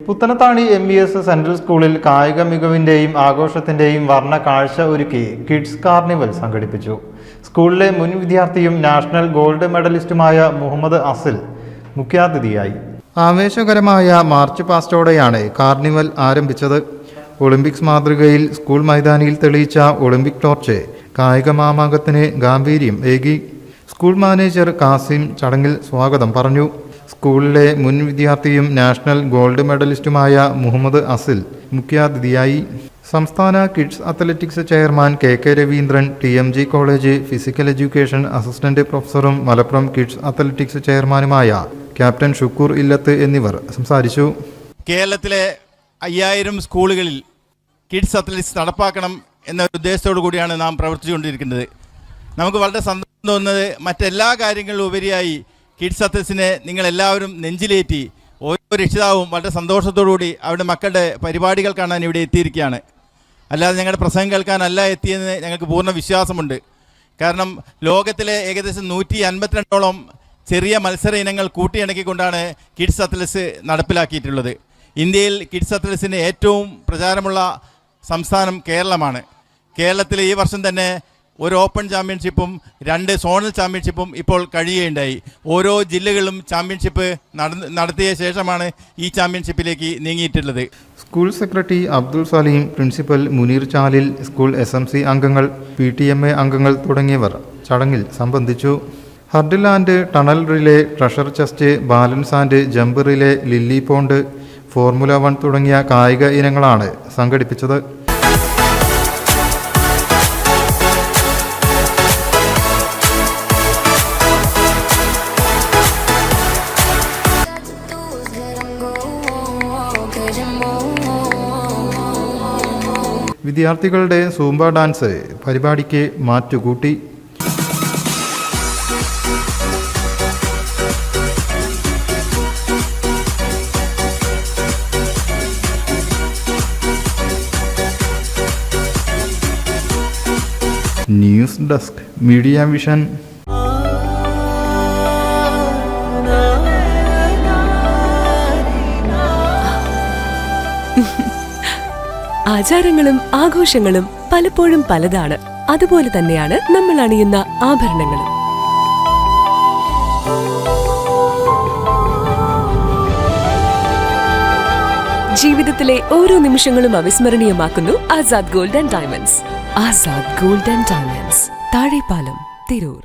Puthanathani MES central സ്കൂളിൽ കായിക മികവിന്റെയും ആഘോഷത്തിന്റെയും വർണ്ണ കാഴ്ച ഒരുക്കി കിഡ്സ് കാർണിവൽ സംഘടിപ്പിച്ചു. സ്കൂളിലെ മുൻ വിദ്യാർത്ഥിയും നാഷണൽ ഗോൾഡ് മെഡലിസ്റ്റുമായ മുഹമ്മദ് അസിൽ മുഖ്യാതിഥിയായി. ആവേശകരമായ മാർച്ച് പാസ്റ്റോടെയാണ് കാർണിവൽ ആരംഭിച്ചത്. ഒളിമ്പിക്സ് മാതൃകയിൽ സ്കൂൾ മൈതാനിയിൽ തെളിയിച്ച ഒളിമ്പിക് ടോർച്ച് കായിക മാമാങ്കത്തിന് ഗാംഭീര്യം ഏകി. സ്കൂൾ മാനേജർ കാസിം ചടങ്ങിൽ സ്വാഗതം പറഞ്ഞു. സ്കൂളിലെ മുൻ വിദ്യാർത്ഥിയും നാഷണൽ ഗോൾഡ് മെഡലിസ്റ്റുമായ മുഹമ്മദ് അസിൽ മുഖ്യാതിഥിയായി. സംസ്ഥാന kids athletics chairman KK Raveendran, TMG college physical education assistant പ്രൊഫസറും മലപ്പുറം കിഡ്സ് അത്ലറ്റിക്സ് ചെയർമാനുമായ ക്യാപ്റ്റൻ ഷുക്കൂർ ഇല്ലത്ത് എന്നിവർ സംസാരിച്ചു. കേരളത്തിലെ 5000 സ്കൂളുകളിൽ കിഡ്സ് അത്ലറ്റിക്സ് നടപ്പാക്കണം എന്ന ഉദ്ദേശത്തോടു കൂടിയാണ് നാം പ്രവർത്തിച്ചുകൊണ്ടിരിക്കുന്നത്. നമുക്ക് വളരെ സന്തോഷം തോന്നുന്നത് മറ്റെല്ലാ കാര്യങ്ങളിലും ഉപരിയായി കിഡ്സ് അത്ലറ്റിക്സിനെ നിങ്ങളെല്ലാവരും നെഞ്ചിലേറ്റി ഓരോ രക്ഷിതാവും വളരെ സന്തോഷത്തോടുകൂടി അവരുടെ മക്കളുടെ പരിപാടികൾ കാണാൻ ഇവിടെ എത്തിയിരിക്കുകയാണ്. അല്ലാതെ ഞങ്ങളുടെ പ്രസംഗം കേൾക്കാനല്ല എത്തിയെന്ന് ഞങ്ങൾക്ക് പൂർണ്ണ വിശ്വാസമുണ്ട്. കാരണം ലോകത്തിലെ ഏകദേശം 152ഓളം ചെറിയ മത്സര ഇനങ്ങൾ കൂട്ടിയിണക്കിക്കൊണ്ടാണ് കിഡ്സ് അത്ലറ്റിക്സ് നടപ്പിലാക്കിയിട്ടുള്ളത്. ഇന്ത്യയിൽ കിഡ്സ് അത്ലറ്റിക്സിന് ഏറ്റവും പ്രചാരമുള്ള സംസ്ഥാനം കേരളമാണ്. കേരളത്തിൽ ഈ വർഷം തന്നെ ഒരു ഓപ്പൺ ചാമ്പ്യൻഷിപ്പും 2 സോണൽ ചാമ്പ്യൻഷിപ്പും ഇപ്പോൾ കഴിയുകയുണ്ടായി. ഓരോ ജില്ലകളിലും ചാമ്പ്യൻഷിപ്പ് നടത്തിയ ശേഷമാണ് ഈ ചാമ്പ്യൻഷിപ്പിലേക്ക് നീങ്ങിയിട്ടുള്ളത്. School secretary Abdul Salim, principal Muneer Chalil, school SMC അംഗങ്ങൾ, PTMA അംഗങ്ങൾ തുടങ്ങിയവർ ചടങ്ങിൽ സംബന്ധിച്ചു. Hurdle and tunnel relay, treasure chest, balance and jump relay, lily pond, formula 1 തുടങ്ങിയ കായിക ഇനങ്ങളാണ് സംഘടിപ്പിച്ചത്. വിദ്യാർത്ഥികളുടെ സൂംബ ഡാൻസ് പരിപാടിക്ക് മാറ്റുകൂട്ടി. News desk, media vision. ആചാരങ്ങളും ആഘോഷങ്ങളും പലപ്പോഴും പലതാണ്. അതുപോലെ തന്നെയാണ് നമ്മൾ അണിയുന്ന ആഭരണങ്ങളും. ജീവിതത്തിലെ ഓരോ നിമിഷങ്ങളും അവിസ്മരണീയമാക്കുന്നു Azad gold and diamonds. Azad gold and diamonds, Thazhepalam, Tirur.